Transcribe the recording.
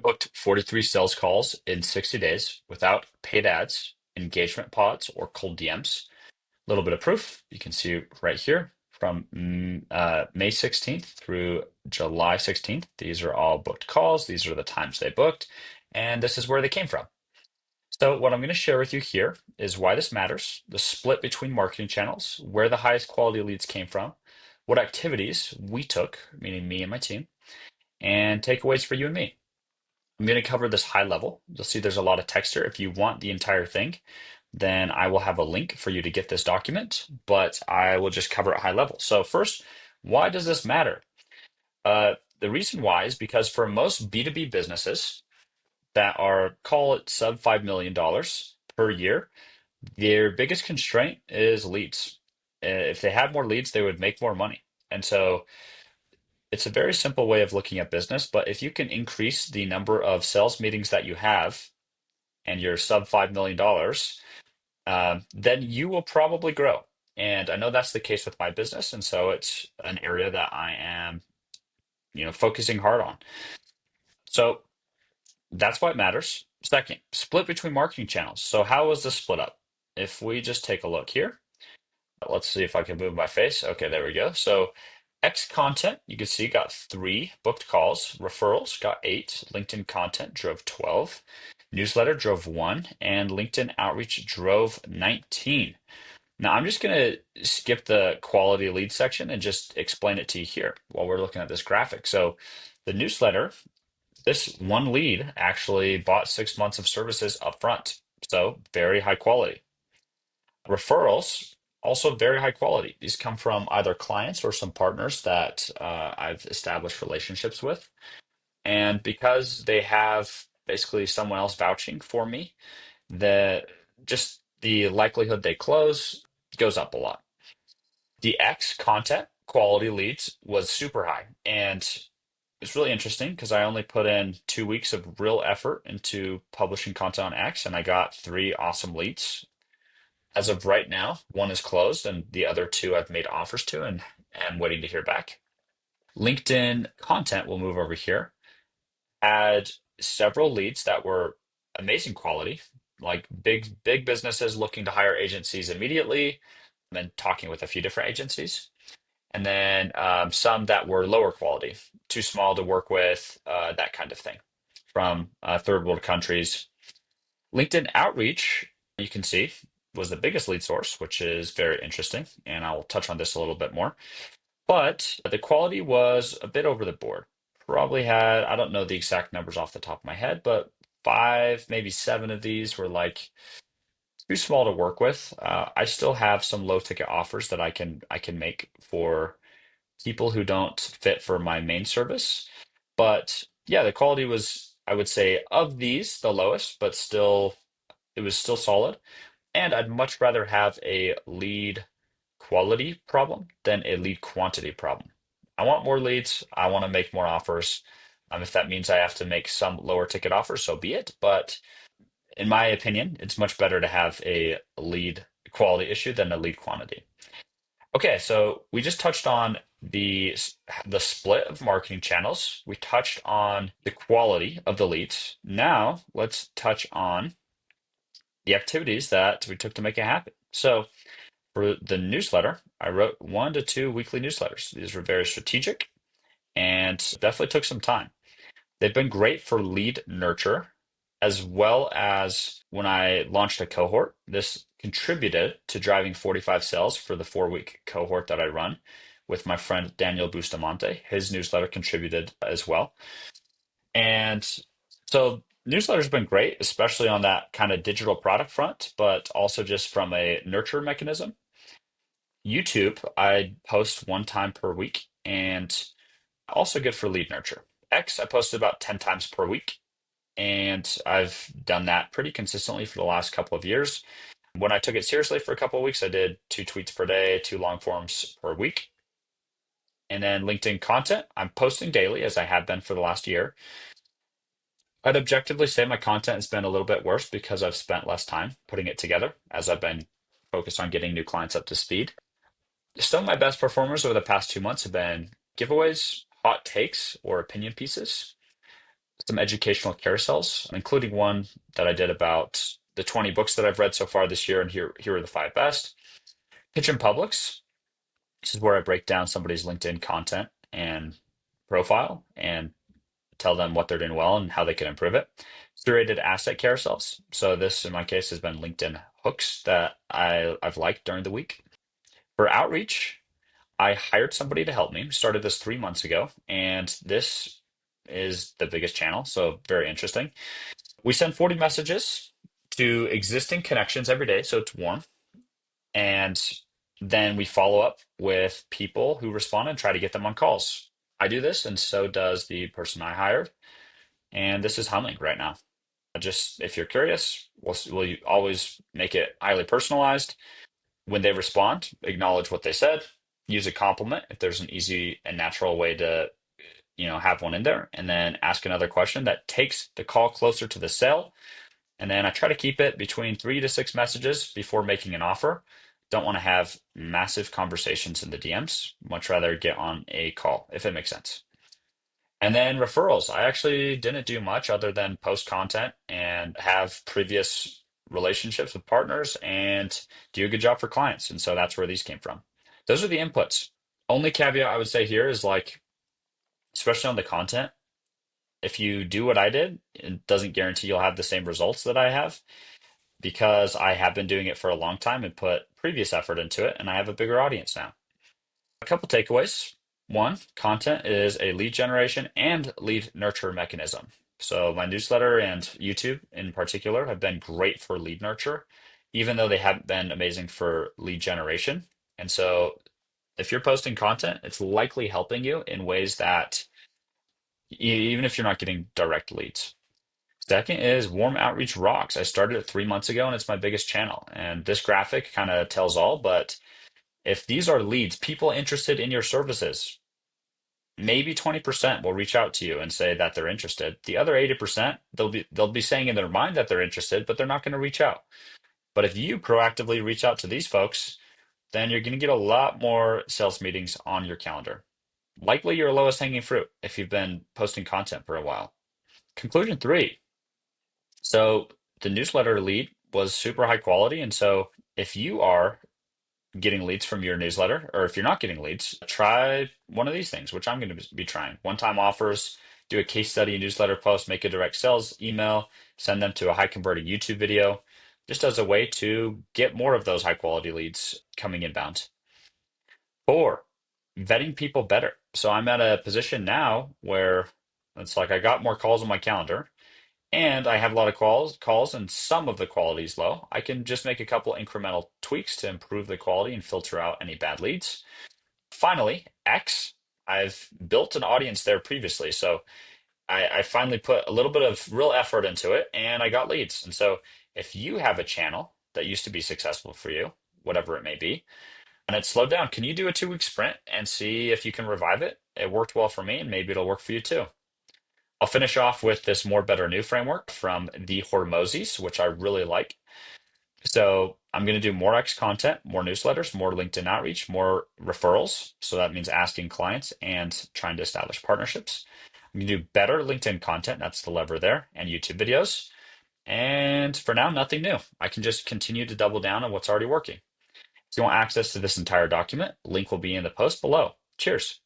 booked 43 sales calls in 60 days without paid ads, engagement pods, or cold DMs. A little bit of proof. You can see right here from May 16th through July 16th. These are all booked calls. These are the times they booked, and this is where they came from. So what I'm going to share with you here is why this matters, the split between marketing channels, where the highest quality leads came from, what activities we took, meaning me and my team, and takeaways for you and me. I'm going to cover this high level. You'll see there's a lot of text here. If you want the entire thing, then I will have a link for you to get this document, but I will just cover it high level. So first, why does this matter? The reason why is because for most B2B businesses that are, call it sub $5 million per year, their biggest constraint is leads. If they had more leads, they would make more money. And so it's a very simple way of looking at business, but if you can increase the number of sales meetings that you have and you're sub $5 million, then you will probably grow. And I know that's the case with my business. And so it's an area that I am, focusing hard on. So that's why it matters. Second, split between marketing channels. So how was this split up? If we just take a look here, let's see if I can move my face. Okay, there we go. So X content, you can see got 3 booked calls. Referrals got 8. LinkedIn content drove 12. Newsletter drove 1. And LinkedIn outreach drove 19. Now I'm just going to skip the quality lead section and just explain it to you here while we're looking at this graphic. So the newsletter, this one lead actually bought 6 months of services up front. So very high quality. Referrals, also very high quality. These come from either clients or some partners that I've established relationships with. And because they have basically someone else vouching for me, the just the likelihood they close goes up a lot. The X content quality leads was super high. And it's really interesting because I only put in 2 weeks of real effort into publishing content on X, and I got 3 awesome leads. As of right now, 1 is closed, and the other 2 I've made offers to and am waiting to hear back. LinkedIn content will move over here. Had several leads that were amazing quality, like big businesses looking to hire agencies immediately, and then talking with a few different agencies. And then some that were lower quality, too small to work with, that kind of thing, from third world countries. LinkedIn outreach, you can see, was the biggest lead source, which is very interesting. And I'll touch on this a little bit more. But the quality was a bit over the board. Probably had, I don't know the exact numbers off the top of my head, but 5, maybe 7 of these were like too small to work with. I still have some low ticket offers that I can make for people who don't fit for my main service. But yeah, the quality was, I would say, of these, the lowest, but still, it was still solid. And I'd much rather have a lead quality problem than a lead quantity problem. I want more leads. I want to make more offers. If that means I have to make some lower ticket offers, so be it. But in my opinion, it's much better to have a lead quality issue than a lead quantity. Okay, so we just touched on the split of marketing channels. We touched on the quality of the leads. Now let's touch on the activities that we took to make it happen. So for the newsletter, I wrote 1 to 2 weekly newsletters. These were very strategic and definitely took some time. They've been great for lead nurture, as well as when I launched a cohort. This contributed to driving 45 sales for the 4-week cohort that I run with my friend Daniel Bustamante. His newsletter contributed as well. And so newsletter's been great, especially on that kind of digital product front, but also just from a nurture mechanism. YouTube, I post 1 time per week and also good for lead nurture. X, I posted about 10 times per week, and I've done that pretty consistently for the last couple of years. When I took it seriously for a couple of weeks, I did 2 tweets per day, 2 long forms per week. And then LinkedIn content, I'm posting daily as I have been for the last year. I'd objectively say my content has been a little bit worse because I've spent less time putting it together as I've been focused on getting new clients up to speed. Some of my best performers over the past 2 months have been giveaways, hot takes, or opinion pieces. some educational carousels, including one that I did about the 20 books that I've read so far this year, and here are the five best. Pitch and Publix. This is where I break down somebody's LinkedIn content and profile and tell them what they're doing well and how they can improve it. Curated asset carousels. So this, in my case, has been LinkedIn hooks that I've liked during the week. For outreach, I hired somebody to help me. Started this 3 months ago, and this is the biggest channel, so very interesting. We send 40 messages to existing connections every day, so it's warm. And then we follow up with people who respond and try to get them on calls. I do this, and so does the person I hired. And this is humming right now. Just if you're curious, we'll always make it highly personalized. When they respond, acknowledge what they said, use a compliment if there's an easy and natural way to, have one in there, and then ask another question that takes the call closer to the sale. And then I try to keep it between 3 to 6 messages before making an offer. Don't want to have massive conversations in the DMs. Much rather get on a call, if it makes sense. And then referrals. I actually didn't do much other than post content and have previous relationships with partners and do a good job for clients. And so that's where these came from. Those are the inputs. Only caveat I would say here is like, especially on the content, if you do what I did, it doesn't guarantee you'll have the same results that I have because I have been doing it for a long time and put previous effort into it, and I have a bigger audience now. A couple takeaways. One, content is a lead generation and lead nurture mechanism. So my newsletter and YouTube in particular have been great for lead nurture, even though they haven't been amazing for lead generation. And so if you're posting content, it's likely helping you in ways that even if you're not getting direct leads. Second is warm outreach rocks. I started it 3 months ago and it's my biggest channel. And this graphic kind of tells all, but if these are leads, people interested in your services, maybe 20% will reach out to you and say that they're interested. The other 80%, they'll be saying in their mind that they're interested, but they're not going to reach out. But if you proactively reach out to these folks, then you're going to get a lot more sales meetings on your calendar. Likely your lowest hanging fruit if you've been posting content for a while. Conclusion three. So the newsletter lead was super high quality. And so if you are getting leads from your newsletter, or if you're not getting leads, try one of these things, which I'm going to be trying. One-time offers, do a case study newsletter post, make a direct sales email, send them to a high converting YouTube video, just as a way to get more of those high quality leads coming inbound. Four, vetting people better. So I'm at a position now where it's like I got more calls on my calendar and I have a lot of calls, and some of the quality is low. I can just make a couple incremental tweaks to improve the quality and filter out any bad leads. Finally, X, I've built an audience there previously. So I finally put a little bit of real effort into it and I got leads. And so if you have a channel that used to be successful for you, whatever it may be, and it's slowed down, can you do a 2 week sprint and see if you can revive it? It worked well for me and maybe it'll work for you too. I'll finish off with this more, better, new framework from the Hormozis, which I really like. So I'm going to do more X content, more newsletters, more LinkedIn outreach, more referrals. So that means asking clients and trying to establish partnerships. I'm going to do better LinkedIn content. That's the lever there, and YouTube videos. And for now, nothing new. I can just continue to double down on what's already working. If you want access to this entire document, link will be in the post below. Cheers.